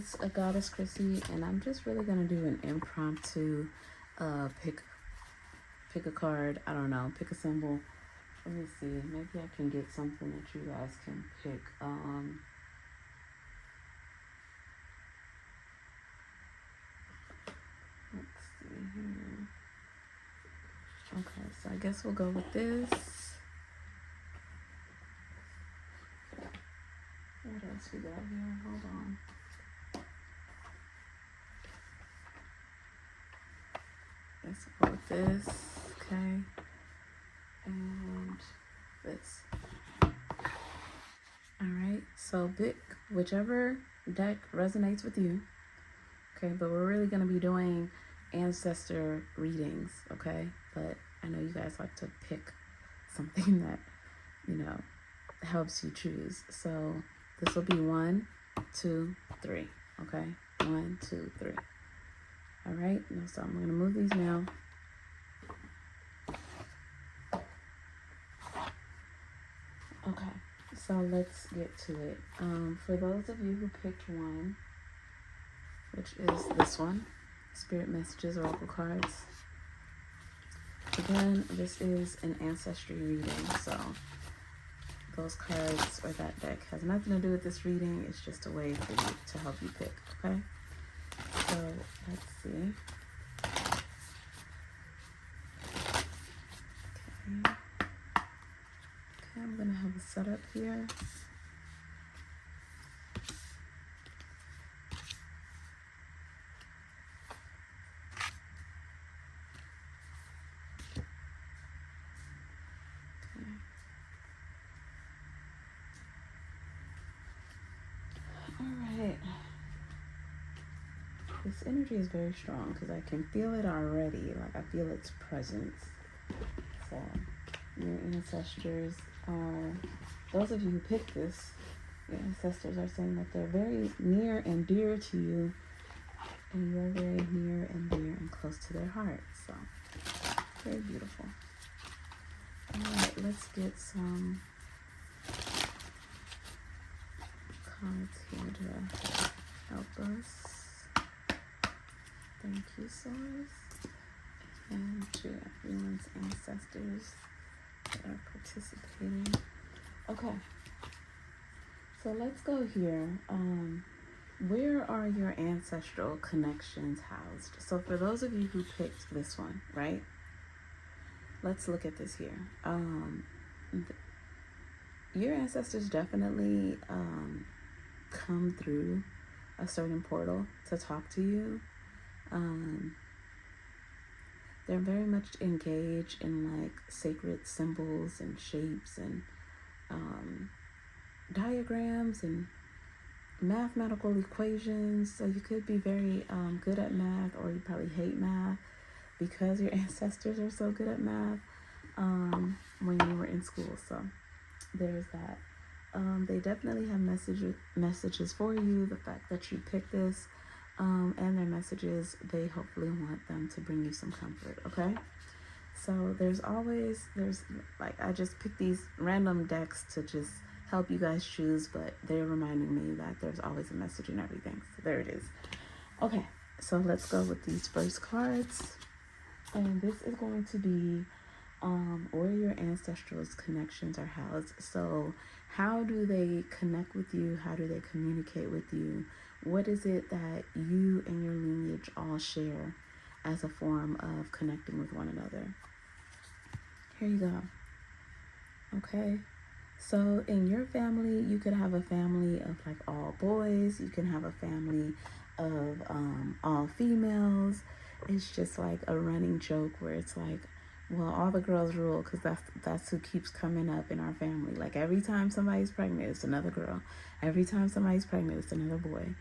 it's a Goddess Chrissy, and I'm just really gonna do an impromptu pick a card. I don't know, pick a symbol. Let me see. Maybe I can get something that you guys can pick. Let's see here. Okay, so I guess we'll go with this. What else we got here? Hold on. Let's go with this. Okay. And this. Alright, so pick whichever deck resonates with you. Okay, but we're really going to be doing ancestor readings, okay? But I know you guys like to pick something that, you know, helps you choose. So this will be 1, 2, 3, okay? 1, 2, 3. All right, so I'm going to move these now. Okay, so let's get to it. For those of you who picked 1, which is this one, Spirit Messages, Oracle Cards. Again, this is an ancestry reading, so those cards or that deck has nothing to do with this reading. It's just a way for you to help you pick, okay? So let's see. Okay, I'm gonna have a setup here. This energy is very strong because I can feel it already. Like I feel its presence. So your ancestors are, those of you who picked this, your ancestors are saying that they're very near and dear to you, and you're very near and dear and close to their heart. So very beautiful. All right, let's get some cards here to help us. Thank you, Source, and to everyone's ancestors that are participating. Okay, so let's go here. Where are your ancestral connections housed? So for those of you who picked this one, right? Let's look at this here. Your ancestors definitely come through a certain portal to talk to you. They're very much engaged in like sacred symbols and shapes and diagrams and mathematical equations. So you could be very good at math, or you probably hate math because your ancestors are so good at math when you were in school. So there's that. They definitely have messages for you. The fact that you picked this and their messages, they hopefully want them to bring you some comfort, okay? So there's like, I just picked these random decks to just help you guys choose, but they're reminding me that there's always a message in everything. So there it is. Okay, so let's go with these first cards. And this is going to be where your ancestral connections are housed. So how do they connect with you? How do they communicate with you? What is it that you and your lineage all share as a form of connecting with one another? Here you go. Okay. So in your family, you could have a family of like all boys. You can have a family of all females. It's just like a running joke where it's like, well, all the girls rule, because that's who keeps coming up in our family. Like every time somebody's pregnant, it's another girl. Every time somebody's pregnant, it's another boy.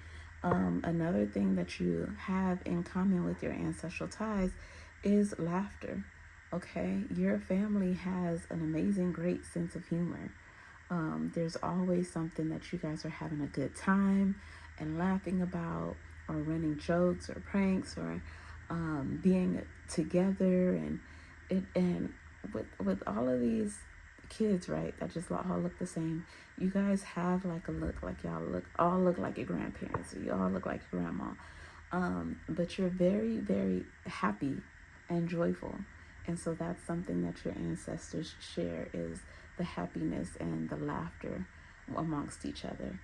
Another thing that you have in common with your ancestral ties is laughter. Okay, your family has an amazing, great sense of humor. There's always something that you guys are having a good time and laughing about, or running jokes or pranks, or being together, and with all of these kids, right, that just all look the same. You guys have like a look, like y'all all look like your grandparents. You all look like your grandma. But you're very, very happy and joyful. And so that's something that your ancestors share, is the happiness and the laughter amongst each other.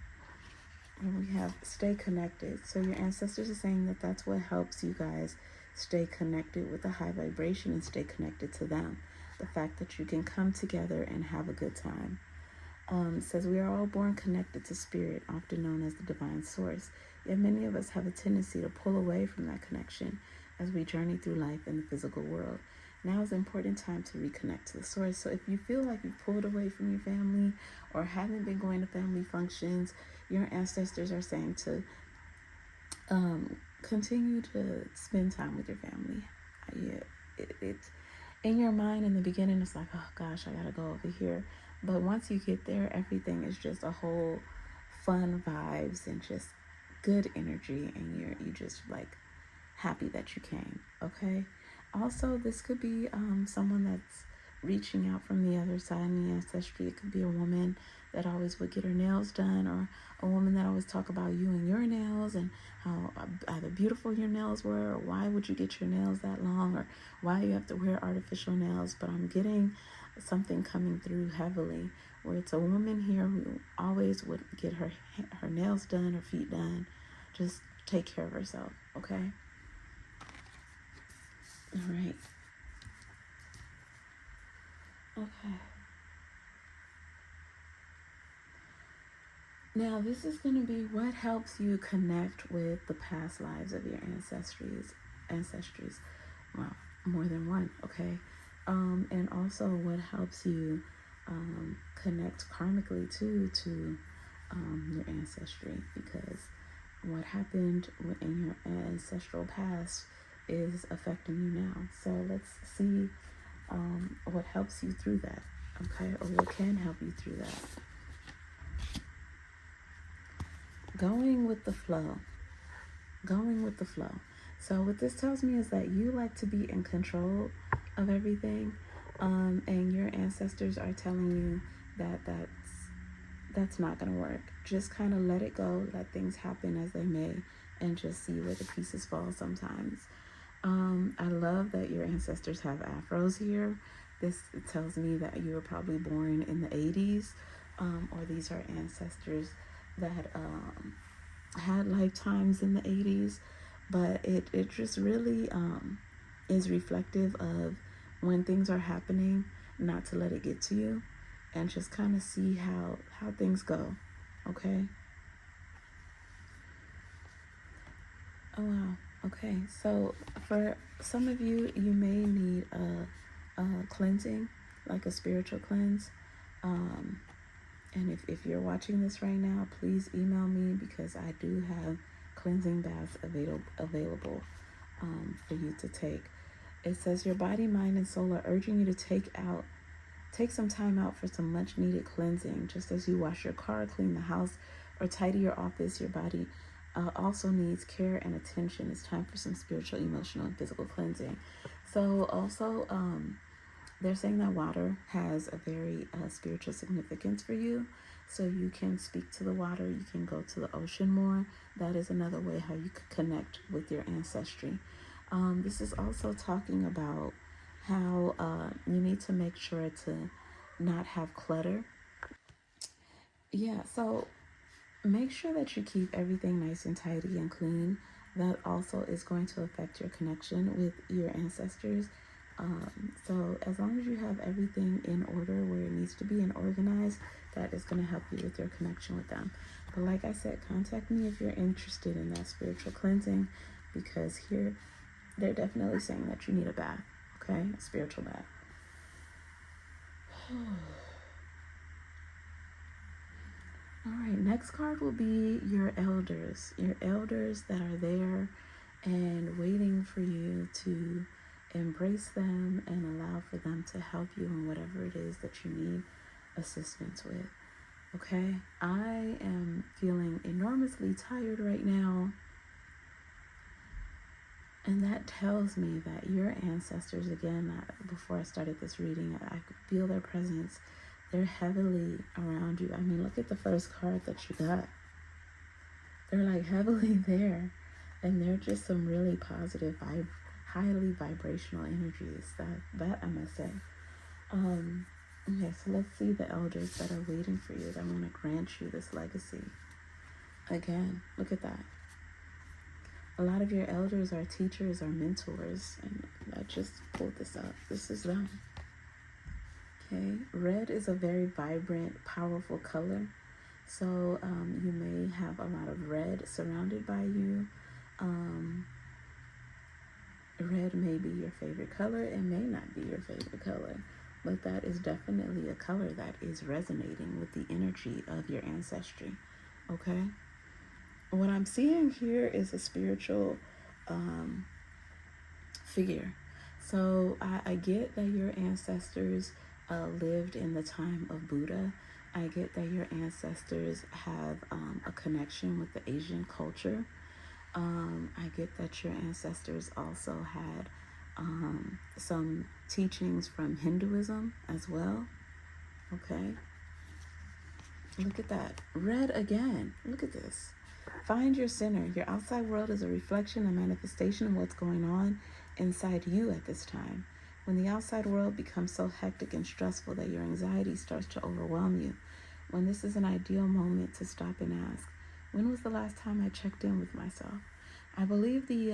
And we have stay connected. So your ancestors are saying that that's what helps you guys stay connected with a high vibration and stay connected to them. The fact that you can come together and have a good time. Says we are all born connected to spirit, often known as the divine source. Yet many of us have a tendency to pull away from that connection as we journey through life in the physical world. Now is an important time to reconnect to the source. So if you feel like you've pulled away from your family or haven't been going to family functions, your ancestors are saying to continue to spend time with your family. It's in your mind in the beginning, it's like, oh gosh, I gotta go over here. But once you get there, everything is just a whole fun vibes and just good energy, and you just like happy that you came. Okay. Also, this could be someone that's reaching out from the other side in the ancestry. It could be a woman that always would get her nails done, or a woman that always talk about you and your nails and how either beautiful your nails were, or why would you get your nails that long, or why you have to wear artificial nails. But I'm getting something coming through heavily where it's a woman here who always would get her nails done, her feet done, just take care of herself. Okay. All right. Okay. Now, this is going to be what helps you connect with the past lives of your ancestries. Well, more than one, okay? And also what helps you connect karmically too to your ancestry, because what happened in your ancestral past is affecting you now. So let's see what helps you through that, okay? Or what can help you through that. Going with the flow. Going with the flow. So what this tells me is that you like to be in control of everything, and your ancestors are telling you that that's not going to work. Just kind of let it go, let things happen as they may, and just see where the pieces fall sometimes. I love that your ancestors have afros here. This tells me that you were probably born in the 80s, or these are ancestors that had lifetimes in the 80s. But it just really is reflective of when things are happening, not to let it get to you, and just kind of see how things go. Okay. Oh wow. Okay. So for some of you, you may need a cleansing, like a spiritual cleanse. And if you're watching this right now, please email me, because I do have cleansing baths available for you to take. It says your body, mind, and soul are urging you to take some time out for some much needed cleansing. Just as you wash your car, clean the house, or tidy your office, your body also needs care and attention. It's time for some spiritual, emotional, and physical cleansing. So also, they're saying that water has a very spiritual significance for you. So you can speak to the water. You can go to the ocean more. That is another way how you could connect with your ancestry. This is also talking about how you need to make sure to not have clutter. Yeah, so make sure that you keep everything nice and tidy and clean. That also is going to affect your connection with your ancestors. So as long as you have everything in order where it needs to be and organized, that is going to help you with your connection with them. But like I said, contact me if you're interested in that spiritual cleansing, because here they're definitely saying that you need a bath, okay? A spiritual bath. All right, next card will be your elders that are there and waiting for you to embrace them and allow for them to help you in whatever it is that you need assistance with. Okay, I am feeling enormously tired right now, and that tells me that your ancestors, again, before I started this reading, I could feel their presence. They're heavily around you. I mean, look at the first card that you got. They're like heavily there. And they're just some really positive, highly vibrational energies. That I must say. Okay, so let's see the elders that are waiting for you, that want to grant you this legacy. Again, look at that. A lot of your elders are teachers or mentors, and I just pulled this up. This is them. Okay, red is a very vibrant, powerful color. So you may have a lot of red surrounded by you. Red may be your favorite color. It may not be your favorite color, but that is definitely a color that is resonating with the energy of your ancestry. Okay? What I'm seeing here is a spiritual figure. So I get that your ancestors lived in the time of Buddha. I get that your ancestors have a connection with the Asian culture. I get that your ancestors also had some teachings from Hinduism as well. Okay. Look at that. Red again. Look at this. Find your center. Your outside world is a reflection and manifestation of what's going on inside you at this time. When the outside world becomes so hectic and stressful that your anxiety starts to overwhelm you, when this is an ideal moment to stop and ask, when was the last time I checked in with myself? I believe the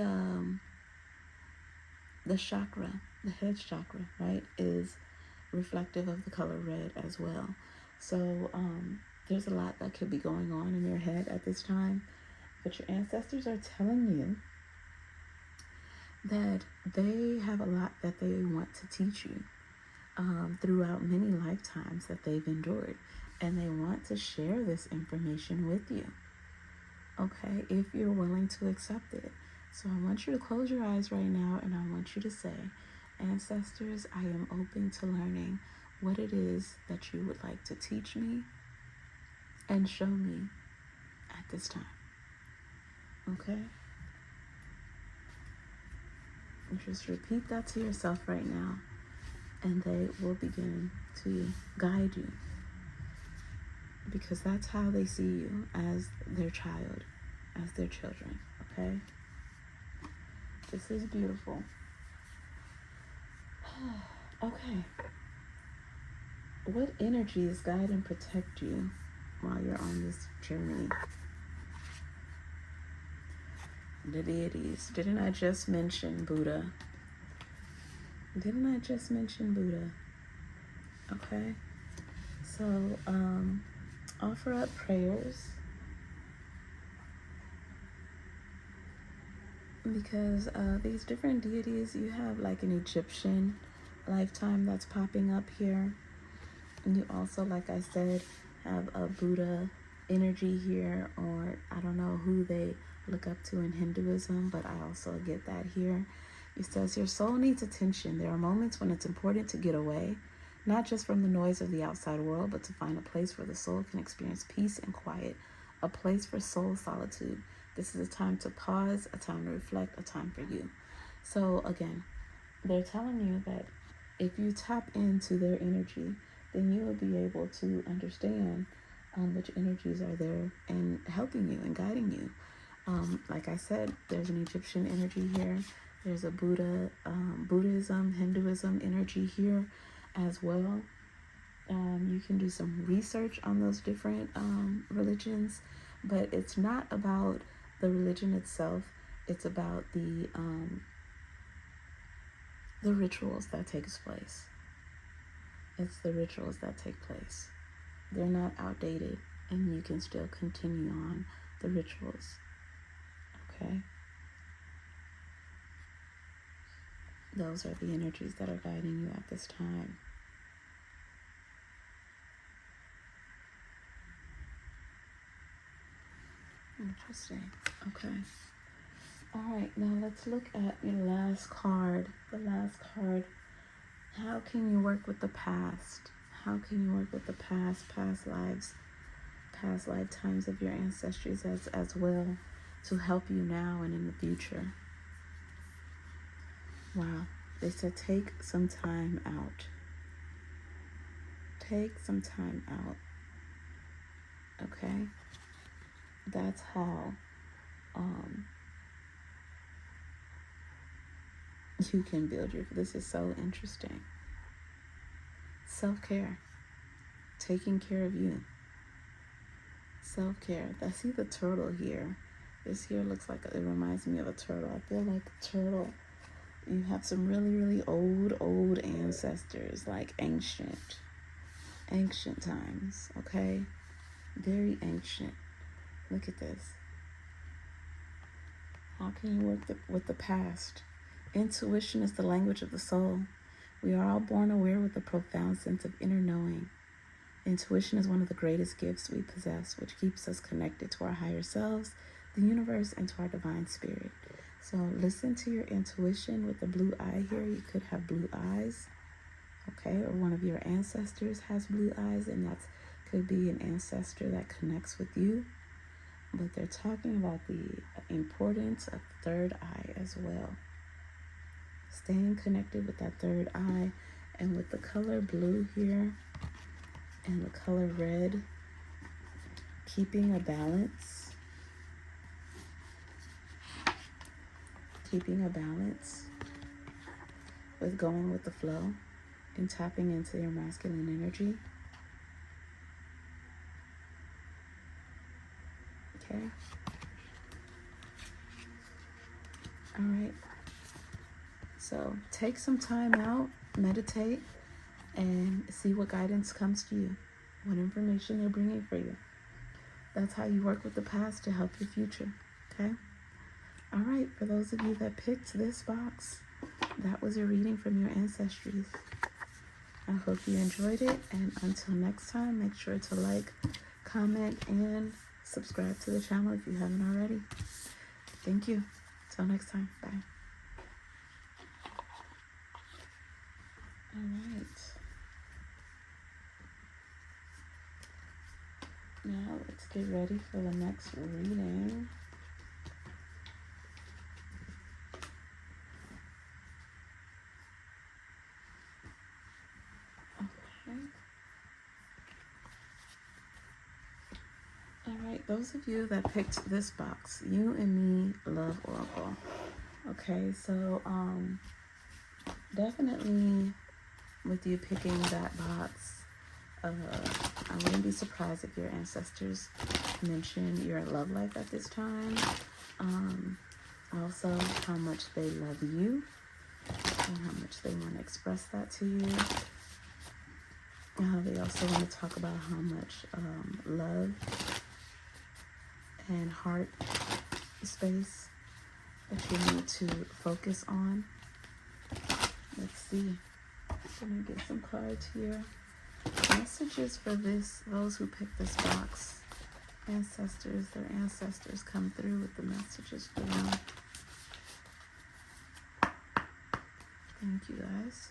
chakra, the head chakra, right, is reflective of the color red as well. So there's a lot that could be going on in your head at this time, but your ancestors are telling you that they have a lot that they want to teach you throughout many lifetimes that they've endured, and they want to share this information with you. Okay, if you're willing to accept it. So I want you to close your eyes right now, and I want you to say, ancestors, I am open to learning what it is that you would like to teach me and show me at this time. Okay? And just repeat that to yourself right now, and they will begin to guide you, because that's how they see you, as their child, as their children. Okay? This is beautiful. Okay. What energies guide and protect you while you're on this journey? The deities. Didn't I just mention Buddha? Okay. So, offer up prayers, because these different deities, you have like an Egyptian lifetime that's popping up here. And you also, like I said, have a Buddha energy here, or I don't know who they look up to in Hinduism, but I also get that here. It says your soul needs attention. There are moments when it's important to get away, not just from the noise of the outside world, but to find a place where the soul can experience peace and quiet, a place for soul solitude. This is a time to pause, a time to reflect, a time for you. So again, they're telling you that if you tap into their energy, then you will be able to understand which energies are there and helping you and guiding you. Like I said, there's an Egyptian energy here. There's a Buddhism, Hinduism energy here as well. You can do some research on those different religions, but it's not about the religion itself. It's about the rituals that takes place. It's the rituals that take place. They're not outdated, and you can still continue on the rituals. Okay? Those are the energies that are guiding you at this time. Interesting. Okay. All right, now let's look at your last card. The last card. How can you work with the past? How can you work with the past lives, past lifetimes of your ancestors as well, to help you now and in the future? Wow. They said take some time out. Take some time out. Okay? That's how you can build your. This is so interesting. Self-care. Taking care of you. Self-care. I see the turtle here. This here looks like, it reminds me of a turtle. I feel like a turtle. You have some really, really old ancestors, like ancient times, okay? Very ancient. Look at this. How can you work with the past? Intuition is the language of the soul. We are all born aware with a profound sense of inner knowing. Intuition is one of the greatest gifts we possess, which keeps us connected to our higher selves, the universe, and to our divine spirit. So listen to your intuition. With the blue eye here, you could have blue eyes, okay? Or one of your ancestors has blue eyes, and that could be an ancestor that connects with you. But they're talking about the importance of the third eye as well. Staying connected with that third eye, and with the color blue here and the color red, keeping a balance. Keeping a balance with going with the flow and tapping into your masculine energy. Okay. All right. So take some time out, meditate, and see what guidance comes to you, what information they're bringing for you. That's how you work with the past to help your future. Okay. All right, for those of you that picked this box, that was your reading from your ancestries. I hope you enjoyed it, and until next time, make sure to like, comment, and subscribe to the channel if you haven't already. Thank you. Till next time. Bye. All right. Now let's get ready for the next reading. Alright, those of you that picked this box, You and Me Love Oracle. Okay, so definitely with you picking that box, I wouldn't be surprised if your ancestors mention your love life at this time. Also how much they love you and how much they want to express that to you. They also want to talk about how much love and heart space that you need to focus on. Let's see. Let me get some cards here. Messages for those who picked this box. Ancestors, their ancestors come through with the messages for them. Thank you, guys.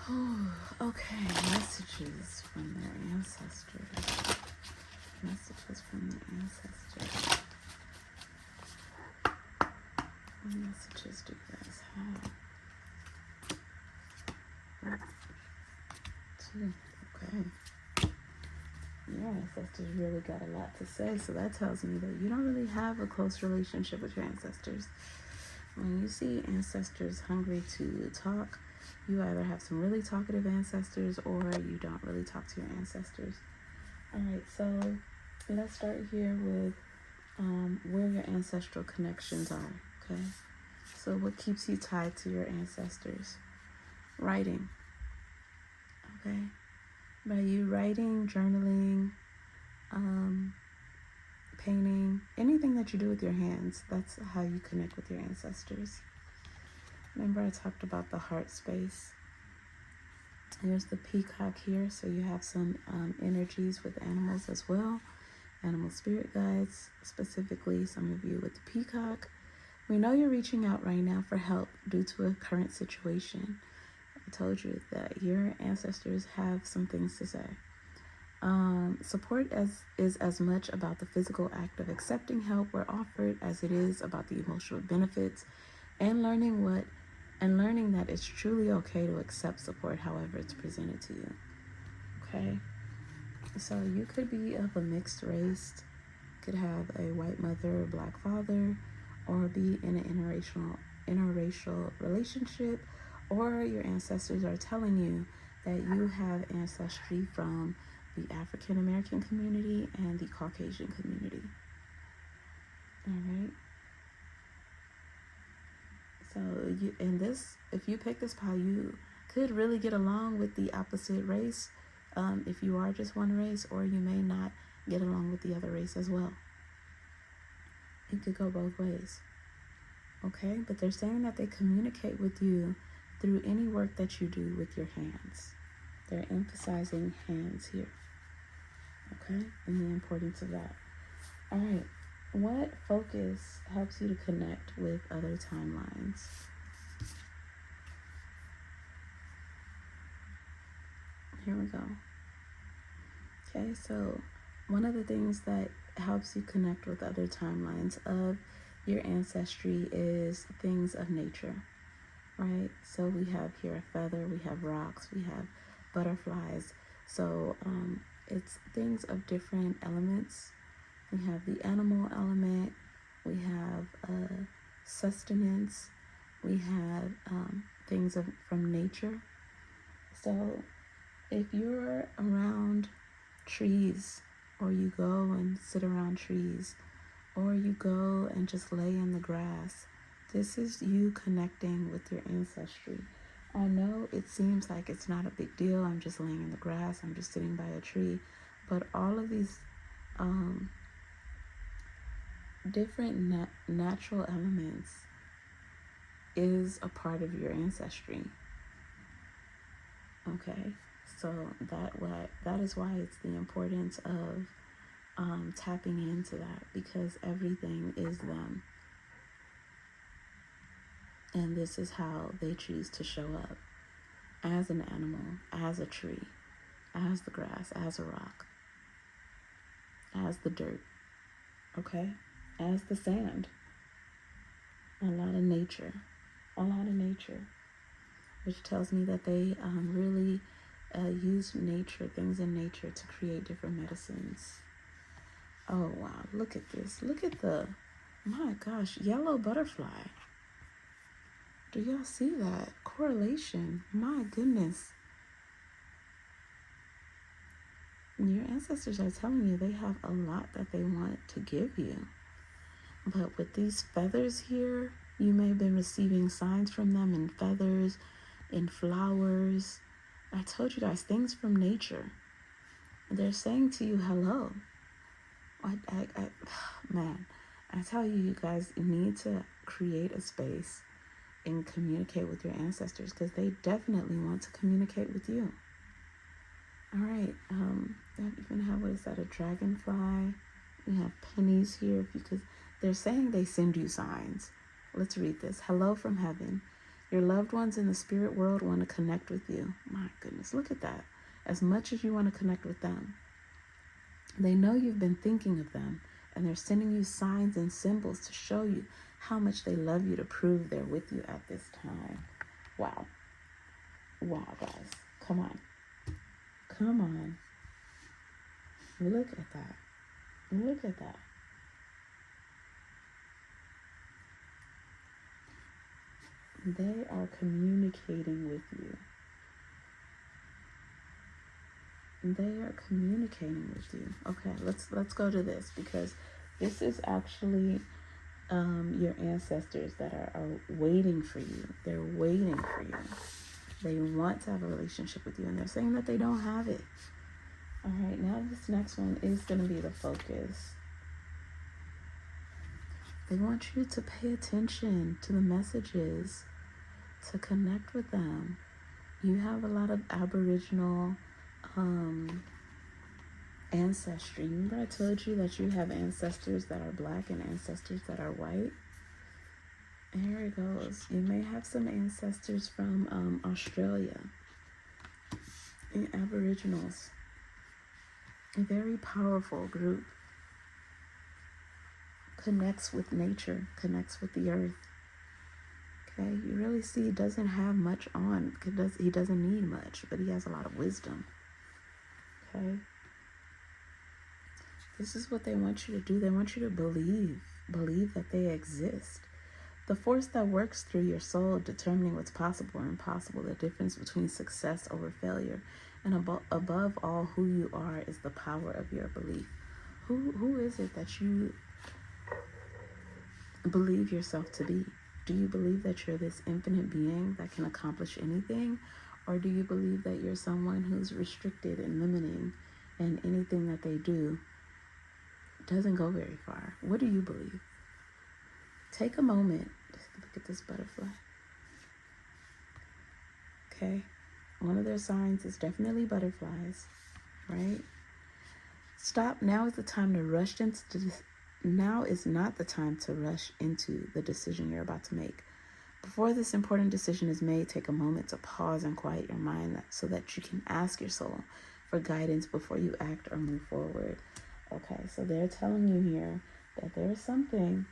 Ooh. Okay, messages from their ancestors. Messages from the ancestors. What messages do you guys have? Two. Okay. Your ancestors really got a lot to say, so that tells me that you don't really have a close relationship with your ancestors. When you see ancestors hungry to talk, you either have some really talkative ancestors or you don't really talk to your ancestors. All right, so let's start here with where your ancestral connections are, okay? So what keeps you tied to your ancestors? Writing, okay? By you writing, journaling, painting, anything that you do with your hands, that's how you connect with your ancestors. Remember I talked about the heart space? Here's the peacock here. So you have some energies with animals as well. Animal spirit guides, specifically some of you with the peacock. We know you're reaching out right now for help due to a current situation. I told you that your ancestors have some things to say. Support is as much about the physical act of accepting help where offered as it is about the emotional benefits and learning that it's truly okay to accept support however it's presented to you. Okay? So you could be of a mixed race, could have a white mother, a black father, or be in an interracial relationship, or your ancestors are telling you that you have ancestry from the African American community and the Caucasian community. All right. So if you pick this pile, you could really get along with the opposite race, if you are just one race, or you may not get along with the other race as well. It could go both ways. Okay, but they're saying that they communicate with you through any work that you do with your hands. They're emphasizing hands here. Okay, and the importance of that. All right, what focus helps you to connect with other timelines? Here we go. Okay, so one of the things that helps you connect with other timelines of your ancestry is things of nature, right? So we have here a feather, we have rocks, we have butterflies. So it's things of different elements. We have the animal element, we have sustenance, we have things from nature. So if you're around trees, or you go and sit around trees, or you go and just lay in the grass, this is you connecting with your ancestry. I know it seems like it's not a big deal. I'm just laying in the grass, I'm just sitting by a tree, but all of these different natural elements is a part of your ancestry. Okay, so that is why it's the importance of tapping into that, because everything is them, and this is how they choose to show up: as an animal, as a tree, as the grass, as a rock, as the dirt, okay, as the sand. A lot of nature, which tells me that they really use nature, things in nature, to create different medicines. Oh wow, look at this. Look at my gosh, yellow butterfly. Do y'all see that correlation? My goodness. Your ancestors are telling you they have a lot that they want to give you. But with these feathers here, you may have been receiving signs from them in feathers, in flowers. I told you guys, things from nature. They're saying to you, hello. Man, I tell you, you guys need to create a space and communicate with your ancestors, because they definitely want to communicate with you. All right, you even have, what is that, a dragonfly? We have pennies here, because they're saying they send you signs. Let's read this. Hello from heaven. Your loved ones in the spirit world want to connect with you. My goodness, look at that. As much as you want to connect with them, they know you've been thinking of them, and they're sending you signs and symbols to show you how much they love you, to prove they're with you at this time. Wow. Wow, guys. Come on. Come on. Look at that. Look at that. They are communicating with you. They are communicating with you. Okay, let's go to this, because this is actually your ancestors that are waiting for you. They're waiting for you. They want to have a relationship with you, and they're saying that they don't have it. All right, now this next one is going to be the focus. They want you to pay attention to the messages, to connect with them. You have a lot of Aboriginal ancestry. Remember I told you that you have ancestors that are black and ancestors that are white? Here it goes. You may have some ancestors from Australia and Aboriginals. A very powerful group. Connects with nature, connects with the earth. Okay, you really see he doesn't have much on. He doesn't need much, but he has a lot of wisdom. Okay. This is what they want you to do. They want you to believe that they exist. The force that works through your soul, determining what's possible or impossible, the difference between success over failure, and above all, who you are is the power of your belief. Who is it that you believe yourself to be? Do you believe that you're this infinite being that can accomplish anything? Or do you believe that you're someone who's restricted and limiting, and anything that they do doesn't go very far? What do you believe? Take a moment. Look at this butterfly. Okay. One of their signs is definitely butterflies, right? Stop. Now is the time to rush into Now is not the time to rush into the decision you're about to make. Before this important decision is made, take a moment to pause and quiet your mind so that you can ask your soul for guidance before you act or move forward. Okay, so they're telling you here that there's something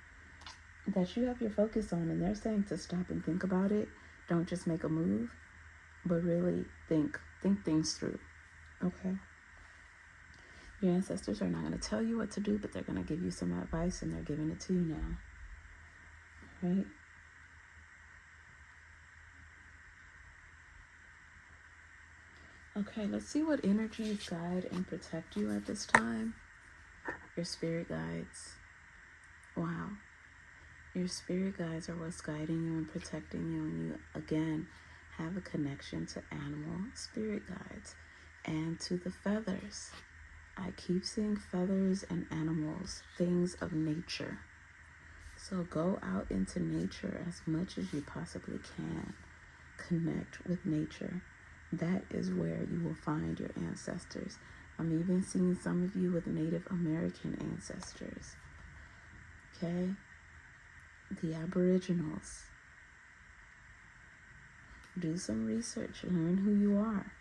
that you have your focus on, and they're saying to stop and think about it. Don't just make a move, but really think things through. Okay. Your ancestors are not going to tell you what to do, but they're going to give you some advice, and they're giving it to you now. Right? Okay, let's see what energies guide and protect you at this time. Your spirit guides. Wow. Your spirit guides are what's guiding you and protecting you, and you, again, have a connection to animal spirit guides and to the feathers. I keep seeing feathers and animals, things of nature. So go out into nature as much as you possibly can. Connect with nature. That is where you will find your ancestors. I'm even seeing some of you with Native American ancestors. Okay? The Aboriginals. Do some research. Learn who you are.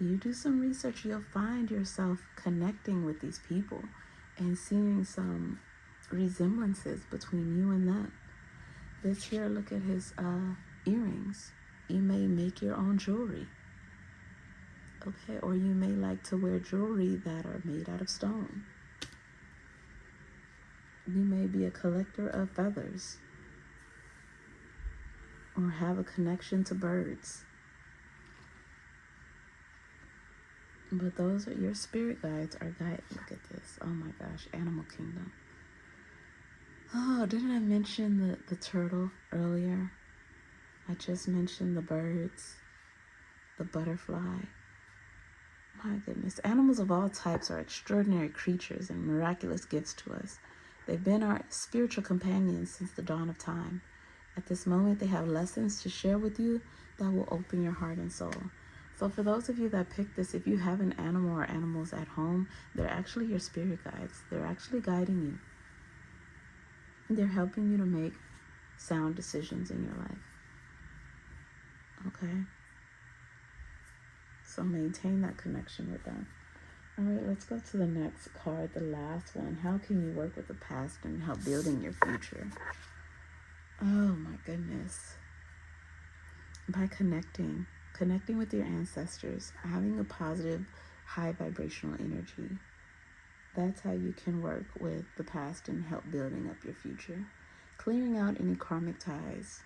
You do some research, you'll find yourself connecting with these people and seeing some resemblances between you and them. This here, look at his earrings. You may make your own jewelry. Okay, or you may like to wear jewelry that are made out of stone. You may be a collector of feathers or have a connection to birds. But those are your spirit guides are guide. Look at this. Oh my gosh, Animal Kingdom. Oh, didn't I mention the turtle earlier? I just mentioned the birds, the butterfly. My goodness. Animals of all types are extraordinary creatures and miraculous gifts to us. They've been our spiritual companions since the dawn of time. At this moment, they have lessons to share with you that will open your heart and soul. So for those of you that picked this, if you have an animal or animals at home, they're actually your spirit guides. They're actually guiding you. They're helping you to make sound decisions in your life. Okay? So maintain that connection with them. All right, let's go to the next card, the last one. How can you work with the past and help building your future? Oh my goodness. By connecting with your ancestors, having a positive, high vibrational energy. That's how you can work with the past and help building up your future. Clearing out any karmic ties,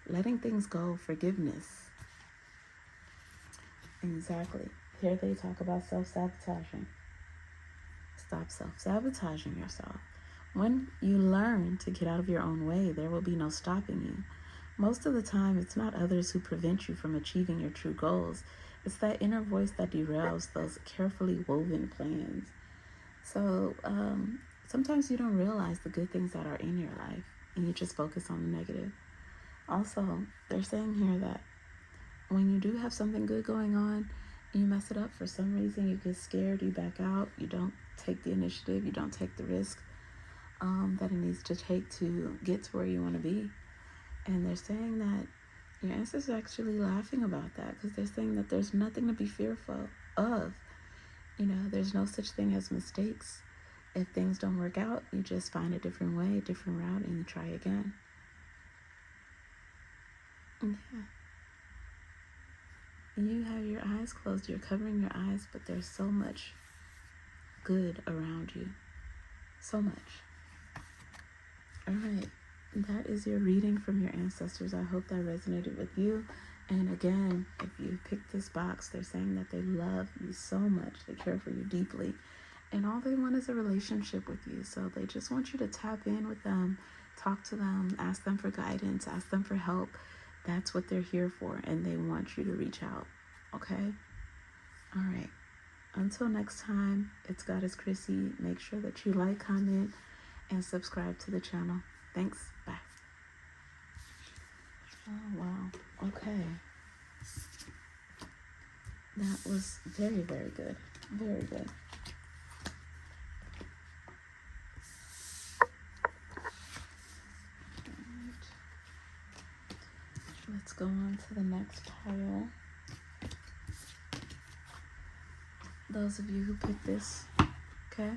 letting things go, forgiveness. Exactly. Here they talk about self-sabotaging. Stop self-sabotaging yourself. When you learn to get out of your own way, there will be no stopping you. Most of the time, it's not others who prevent you from achieving your true goals. It's that inner voice that derails those carefully woven plans. So sometimes you don't realize the good things that are in your life, and you just focus on the negative. Also, they're saying here that when you do have something good going on, you mess it up for some reason, you get scared, you back out, you don't take the initiative, you don't take the risk that it needs to take to get to where you want to be. And they're saying that your ancestors are actually laughing about that, because they're saying that there's nothing to be fearful of. There's no such thing as mistakes. If things don't work out, you just find a different way, a different route, and you try again. Yeah. You have your eyes closed, you're covering your eyes, but there's so much good around you. So much. All right. That is your reading from your ancestors. I hope that resonated with you. And again, if you pick this box, they're saying that they love you so much. They care for you deeply. And all they want is a relationship with you. So they just want you to tap in with them, talk to them, ask them for guidance, ask them for help. That's what they're here for. And they want you to reach out. Okay? All right. Until next time, it's Goddess Chrissy. Make sure that you like, comment, and subscribe to the channel. Thanks. Bye. Oh, wow. Okay. That was very, very good. Very good. Right. Let's go on to the next pile. Those of you who picked this, okay?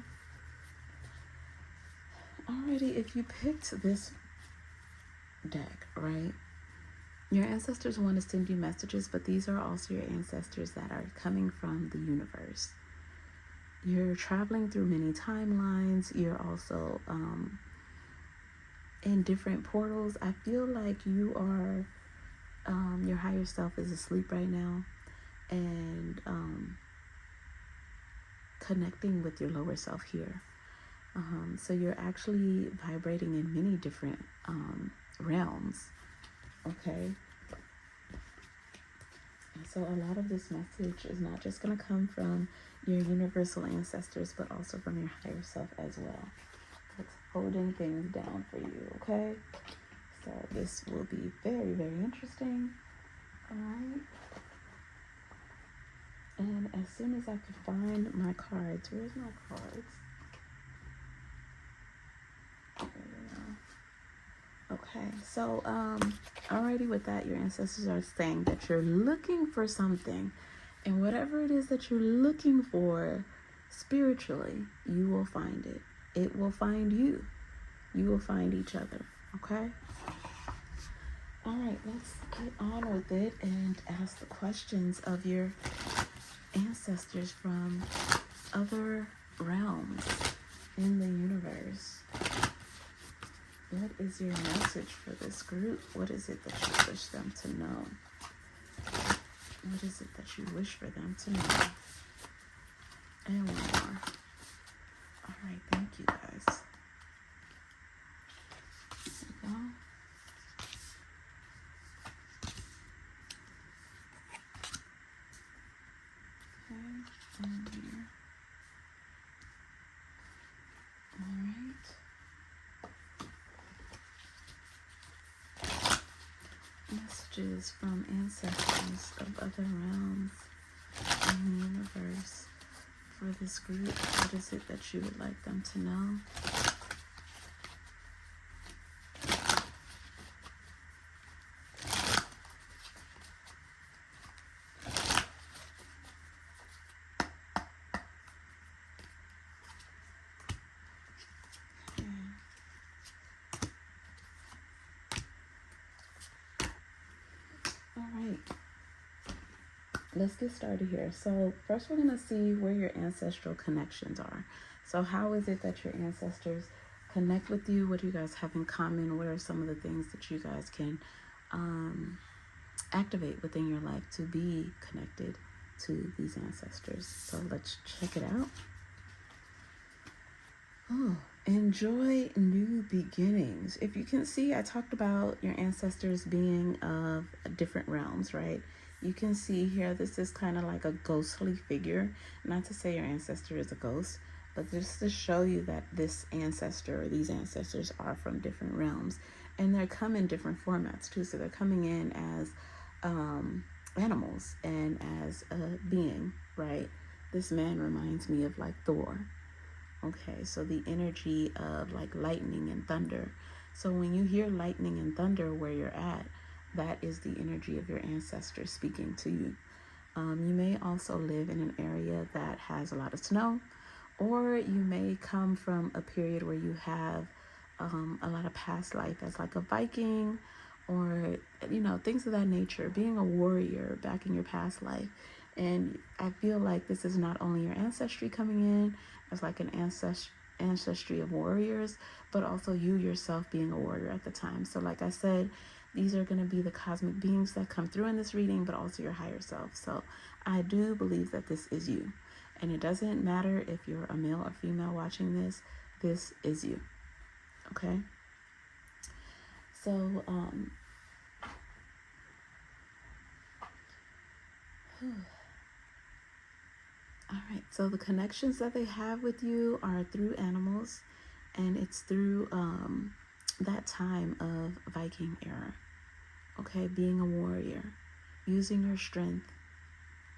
Alrighty, if you picked this deck, right? Your ancestors want to send you messages, but these are also your ancestors that are coming from the universe. You're traveling through many timelines. You're also in different portals. I feel like you are, your higher self is asleep right now, and connecting with your lower self here. So you're actually vibrating in many different realms. Okay. And so a lot of this message is not just going to come from your universal ancestors, but also from your higher self as well. It's holding things down for you. Okay. So this will be very, very interesting. All right. And as soon as I could find my cards, where's my cards? Okay, so already with that, your ancestors are saying that you're looking for something, and whatever it is that you're looking for spiritually, you will find it. It will find you. You will find each other. Okay. All right, let's get on with it and ask the questions of your ancestors from other realms in the universe. What is your message for this group? What is it that you wish them to know? What is it that you wish for them to know? And one more. All right, thank you guys. There we go. Okay, and here. All right. Messages from ancestors of other realms in the universe for this group. What is it that you would like them to know? Let's get started here. So first we're going to see where your ancestral connections are. So how is it that your ancestors connect with you? What do you guys have in common? What are some of the things that you guys can activate within your life to be connected to these ancestors? So let's check it out. Oh, enjoy new beginnings. If you can see, I talked about your ancestors being of different realms, right? You can see here, this is kind of like a ghostly figure. Not to say your ancestor is a ghost, but just to show you that this ancestor or these ancestors are from different realms. And they come in different formats too. So they're coming in as animals and as a being, right? This man reminds me of like Thor. Okay, so the energy of like lightning and thunder. So when you hear lightning and thunder where you're at, that is the energy of your ancestors speaking to you. You may also live in an area that has a lot of snow, or you may come from a period where you have a lot of past life as like a Viking, or things of that nature, being a warrior back in your past life. And I feel like this is not only your ancestry coming in as like an ancestry of warriors, but also you yourself being a warrior at the time. So like I said, these are going to be the cosmic beings that come through in this reading, but also your higher self. So I do believe that this is you. And it doesn't matter if you're a male or female watching this, this is you. Okay? So, all right. So the connections that they have with you are through animals, and it's through that time of Viking era. Okay? Being a warrior, using your strength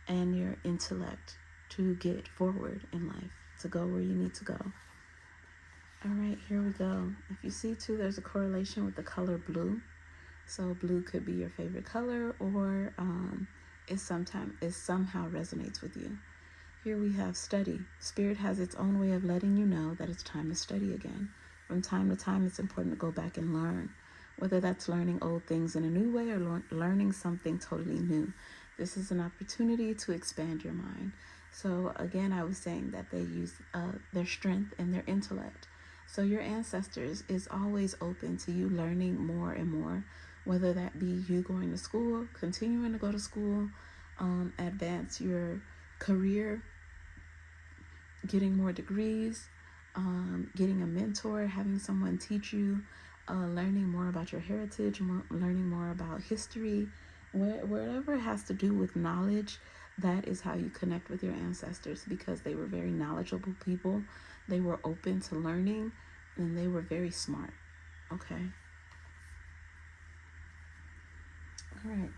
and your intellect to get forward in life, to go where you need to go. All right, here we go. If you see too, there's a correlation with the color blue. So blue could be your favorite color, or it somehow resonates with you. Here we have study. Spirit has its own way of letting you know that it's time to study again. From time to time, it's important to go back and learn, whether that's learning old things in a new way or learning something totally new. This is an opportunity to expand your mind. So again, I was saying that they use their strength and their intellect. So your ancestors is always open to you learning more and more, whether that be you going to school, continuing to go to school, advance your career, getting more degrees, getting a mentor, having someone teach you, learning more about your heritage, learning more about history, whatever it has to do with knowledge. That is how you connect with your ancestors, because they were very knowledgeable people. They were open to learning, and they were very smart. Okay. All right.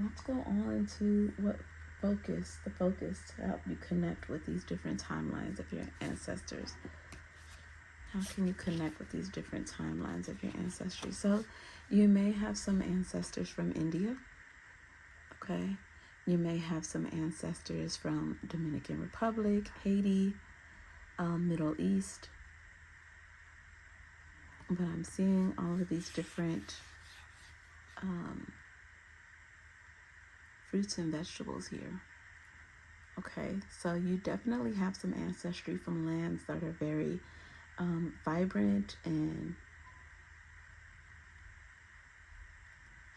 Let's go on to the focus to help you connect with these different timelines of your ancestors. How can you connect with these different timelines of your ancestry? So you may have some ancestors from India. Okay. You may have some ancestors from Dominican Republic, Haiti, Middle East. But I'm seeing all of these different fruits and vegetables here. Okay, so you definitely have some ancestry from lands that are very vibrant and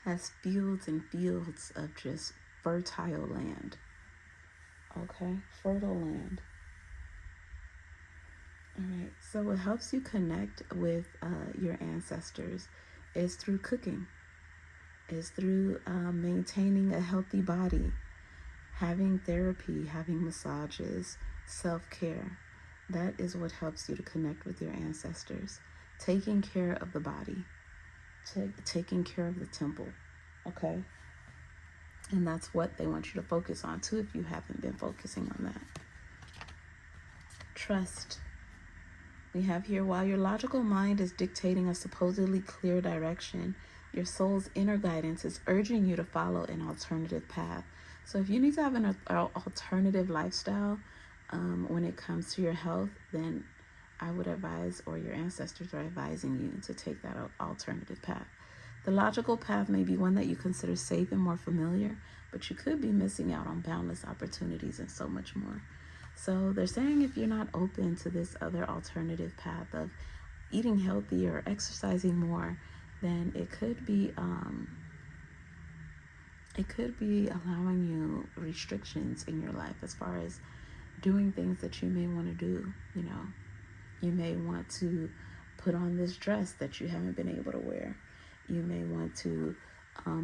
has fields and fields of just fertile land. Okay, fertile land. All right, so what helps you connect with your ancestors is through cooking, is through maintaining a healthy body, having therapy, having massages, self-care. That is what helps you to connect with your ancestors. Taking care of the body, taking care of the temple, okay? And that's what they want you to focus on too, if you haven't been focusing on that. Trust. We have here, while your logical mind is dictating a supposedly clear direction, your soul's inner guidance is urging you to follow an alternative path. So if you need to have an alternative lifestyle when it comes to your health, then I would advise, or your ancestors are advising you to take that alternative path. The logical path may be one that you consider safe and more familiar, but you could be missing out on boundless opportunities and so much more. So they're saying if you're not open to this other alternative path of eating healthy or exercising more, then it could be allowing you restrictions in your life as far as doing things that you may want to do. You may want to put on this dress that you haven't been able to wear. You may want to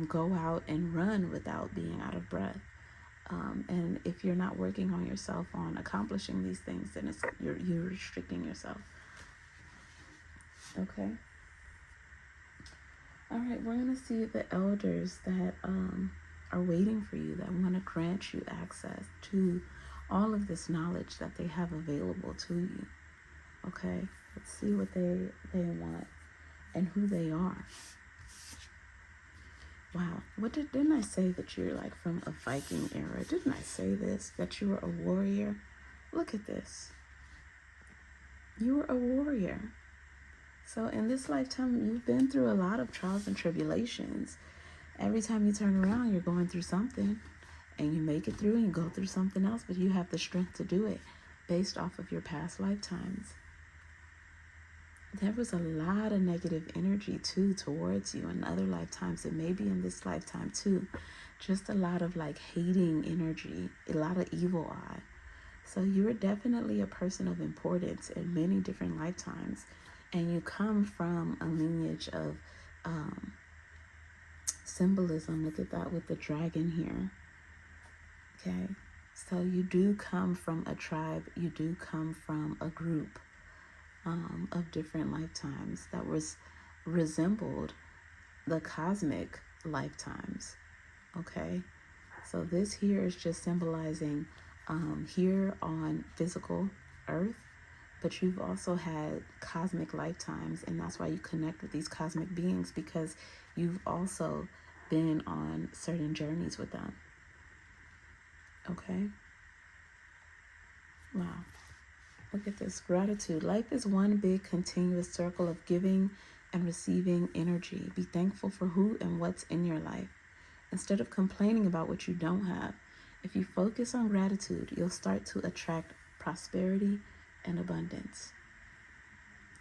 go out and run without being out of breath. And if you're not working on yourself on accomplishing these things, then you're restricting yourself. Okay. All right, we're going to see the elders that are waiting for you, that want to grant you access to all of this knowledge that they have available to you. Okay, let's see what they want and who they are. Wow, didn't I say that you're like from a Viking era? Didn't I say this, that you were a warrior? Look at this. You were a warrior. So in this lifetime, you've been through a lot of trials and tribulations. Every time you turn around, you're going through something, and you make it through and you go through something else, but you have the strength to do it based off of your past lifetimes. There was a lot of negative energy too towards you in other lifetimes, and maybe in this lifetime too. Just a lot of like hating energy, a lot of evil eye. So you're definitely a person of importance in many different lifetimes, and you come from a lineage of symbolism. Look at that with the dragon here. Okay, so you do come from a tribe, you do come from a group of different lifetimes that resembled the cosmic lifetimes. Okay, so this here is just symbolizing here on physical earth, but you've also had cosmic lifetimes, and that's why you connect with these cosmic beings, because you've also been on certain journeys with them. Okay, wow. Look at this. Gratitude. Life is one big continuous circle of giving and receiving energy. Be thankful for who and what's in your life. Instead of complaining about what you don't have, if you focus on gratitude, you'll start to attract prosperity and abundance.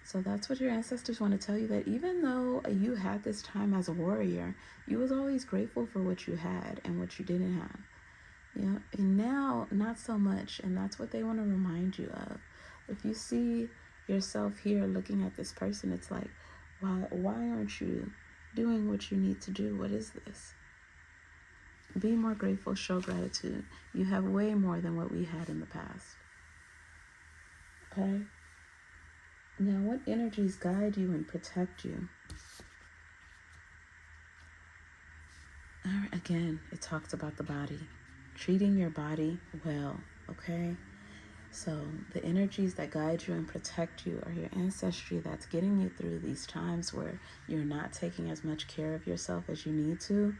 So that's what your ancestors want to tell you, that even though you had this time as a warrior, you was always grateful for what you had and what you didn't have. Yeah, and now not so much, and that's what they want to remind you of. If you see yourself here looking at this person, it's like, why aren't you doing what you need to do? What is this? Be more grateful, show gratitude. You have way more than what we had in the past. Okay? Now, what energies guide you and protect you? All right, again, it talks about the body. Treating your body well, okay? So the energies that guide you and protect you are your ancestry that's getting you through these times where you're not taking as much care of yourself as you need to.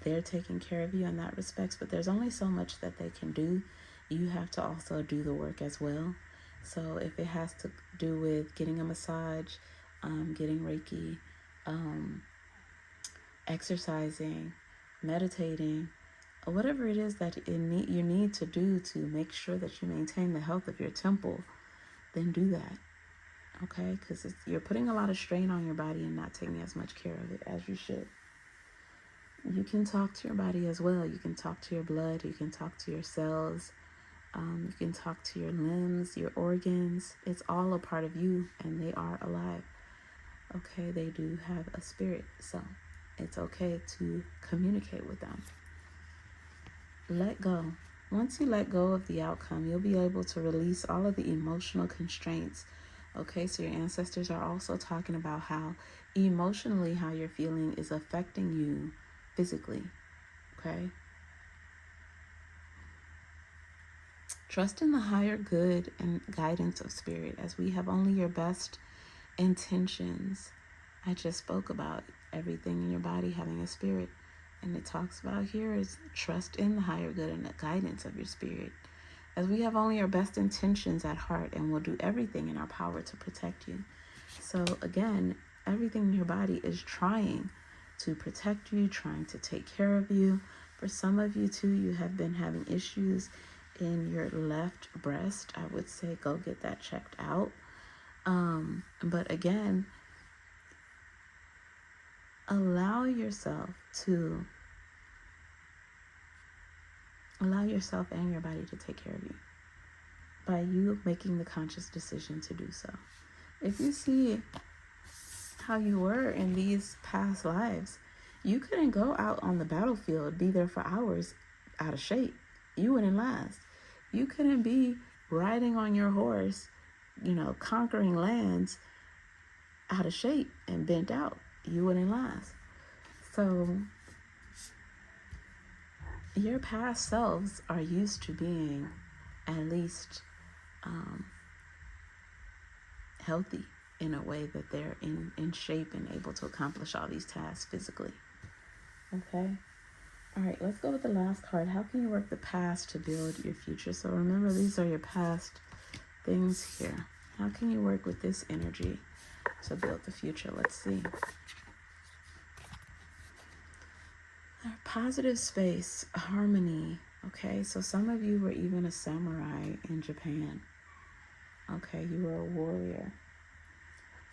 They're taking care of you in that respect, but there's only so much that they can do. You have to also do the work as well. So if it has to do with getting a massage, getting Reiki, exercising, meditating, whatever it is that you need to do to make sure that you maintain the health of your temple, then do that. Okay? Because you're putting a lot of strain on your body and not taking as much care of it as you should. You can talk to your body as well. You can talk to your blood. You can talk to your cells. You can talk to your limbs, your organs. It's all a part of you, and they are alive. Okay? They do have a spirit, so it's okay to communicate with them. Let go. Once you let go of the outcome, you'll be able to release all of the emotional constraints. Okay, so your ancestors are also talking about how emotionally how you're feeling is affecting you physically. Okay? Trust in the higher good and guidance of spirit, as we have only your best intentions. I just spoke about everything in your body having a spirit. And it talks about here is trust in the higher good and the guidance of your spirit, as we have only our best intentions at heart and will do everything in our power to protect you. So again, everything in your body is trying to protect you, trying to take care of you. For some of you too, you have been having issues in your left breast. I would say go get that checked out. But again, allow yourself and your body to take care of you by you making the conscious decision to do so. If you see how you were in these past lives, you couldn't go out on the battlefield, be there for hours out of shape. You wouldn't last. You couldn't be riding on your horse, conquering lands out of shape and bent out. You wouldn't last. So your past selves are used to being at least healthy in a way that they're in shape and able to accomplish all these tasks physically. Okay. All right, let's go with the last card. How can you work the past to build your future? So remember, these are your past things here. How can you work with this energy to build the future? Let's see. Our positive space, harmony. Okay, so some of you were even a samurai in Japan. Okay, you were a warrior.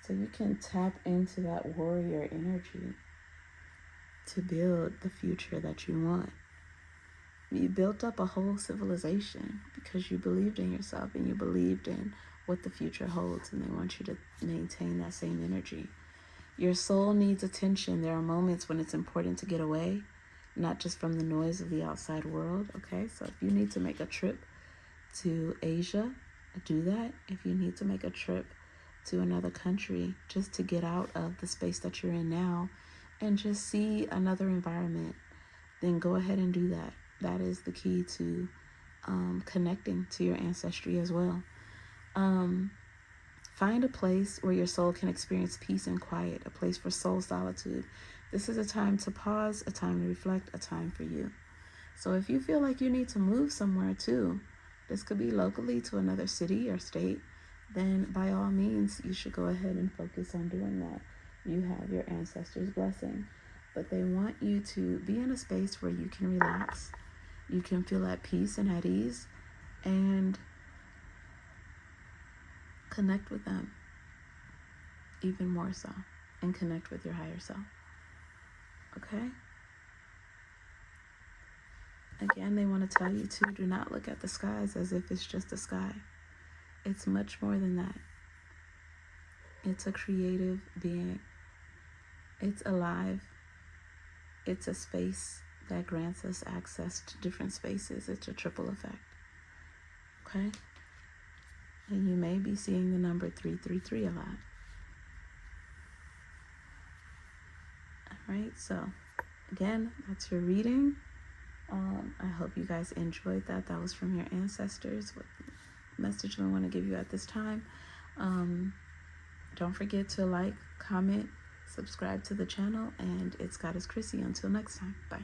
So you can tap into that warrior energy to build the future that you want. You built up a whole civilization because you believed in yourself and you believed in what the future holds, and they want you to maintain that same energy. Your soul needs attention. There are moments when it's important to get away, not just from the noise of the outside world. Okay, so if you need to make a trip to Asia, do that. If you need to make a trip to another country just to get out of the space that you're in now and just see another environment, then go ahead and do that. That is the key to connecting to your ancestry as well. Find a place where your soul can experience peace and quiet, a place for soul solitude. This is a time to pause, a time to reflect, a time for you. So if you feel like you need to move somewhere too, this could be locally to another city or state, then by all means, you should go ahead and focus on doing that. You have your ancestors' blessing, but they want you to be in a space where you can relax, you can feel at peace and at ease, and connect with them even more so, and connect with your higher self. Okay? Again, they want to tell you to do not look at the skies as if it's just a sky. It's much more than that. It's a creative being. It's alive. It's a space that grants us access to different spaces. It's a triple effect. Okay? And you may be seeing the number 333 a lot. All right, so again, that's your reading. I hope you guys enjoyed that. That was from your ancestors. What message we want to give you at this time. Don't forget to like, comment, subscribe to the channel, and it's Goddess Chrissy. Until next time, bye.